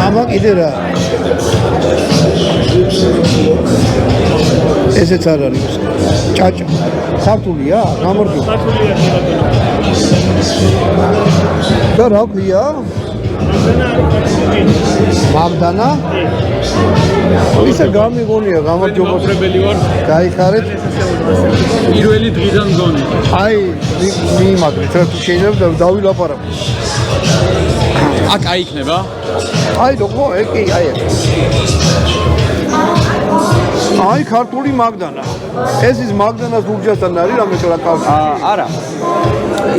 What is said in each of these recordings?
Ama gider ha. Ese çağırırız. Çaç. Sartuli ya. Namurdu. Da rakı ya. Magdana. İşte gami konuyor. Gamur çok. Kay karet. პირველი დღიდან გონი. Ay, mi magri. Trafik şeyler de davul aparam. აქ აიქნება? Ay, dokmo, eki, ay. Ay, ქართული მაგდანა. ეს ის მაგდანას ურჯასთან არის რამე რა კავშირი? არა.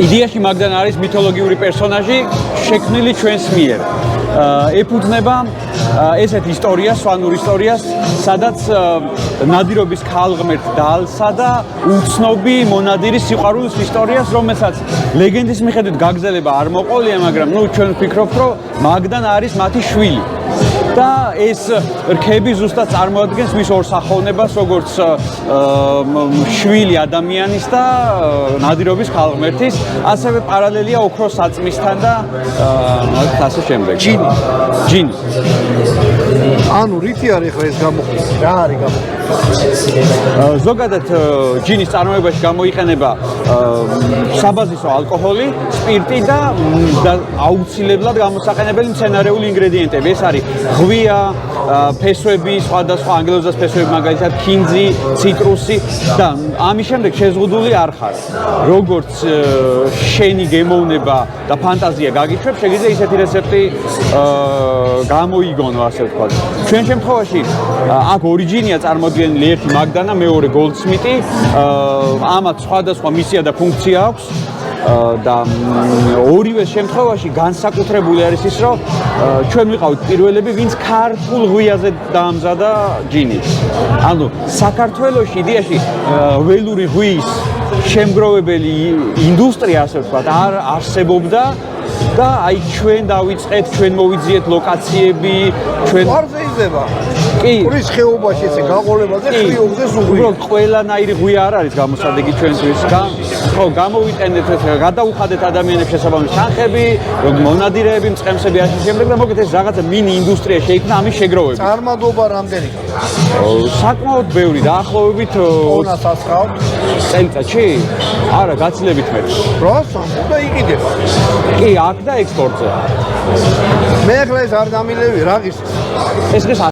იდეაში მაგდანა არის მითოლოგიური პერსონაჟი, შექმნილი ჩვენს მიერ. ეფუძნება ესეთ ისტორიას, სვანურ ისტორიას, სადაც ნადირობის ქალღმერთ დალსა და უცნობი მონადირის სიყვარულის ისტორიას, რომელსაც ლეგენდის მიხედვით გაგრძელება არ მოყოლია, მაგრამ ჩვენ ვფიქრობთ, რომ მაგდანა არის მათი შვილი. და ეს რქები ზუსტად წარმოადგენს მის ორ სახოვნებას, როგორც შვილი ადამიანის და ნადირობის ქალღმერთის, ასევე პარალელია ოქროს საწმისთან და ასე შემდეგ. ჯინი. ანუ რითი არის ხა ეს გამოხდა? რა არის გამოხდა? ზოგადად ჯინის წარმოებაში გამოიყენება საბაზისო ალკოჰოლი, სპირტი და აუცილებლად გამოსაყენებელი მცენარეული ინგრედიენტები. ეს არის ღვია, ფესვები, სხვადასხვა ანგელოზას ფესვები, მაგალითად ქინძი, ციტრუსი და ამის შემდეგ შეზღუდული არ ხარ. როგორც შენი გემოვნება და ფანტაზია გაგიშვებს, შეგიძლია ისეთი რეცეპტი გამოიგონო, ასე ვთქვათ. ჩვენ შემთხვევაში აქ ორიჯინია წარმოდგენილი ერთი მაგდანა, მეორე გოლდსმიტი, ამათ სხვადასხვა მისია და ფუნქცია აქვს. და ორივე შემთხვევაში განსაკუთრებული არის ის, რომ ჩვენ ვიყავით პირველები, ვინც ქართულ ღვიაზე დაამზადა ჯინი. ანუ საქართველოში იდეაში ველური ღვიის შემგროვებელი ინდუსტრია, ასე ვთქვათ, არ არსებობდა და აი ჩვენ დავიწყეთ, ჩვენ მოვიძიეთ ლოკაციები, ჩვენ ვარზეიზება. კი. ყურის ხეობაში ესე გაყოლებაზე ხიობზე ზუღვი. უბრალოდ ყველანაირი ღვია არ არის გამოსადეგი ჩვენთვის. ხო, გამოვიყენეთ, გადაუხადეთ ადამიანებს შესაბამის თანხები, მონადირეები, მწყემსები ასე შემდეგ და მოგეთ ეს რაღაცა მინი ინდუსტრია შეიქმნა ამის შეგროვებით. წარმადობა რამდენი? საკმაოდ ბევრი, დაახლოებით ტონას ასხავთ წელიწადში? არა, გაცილებით მეტი. როსო და იყიდება. კი, აქ და ექსპორტზე. მე ახლა ეს არ დამილევი, რა ღირს? ეს დღეს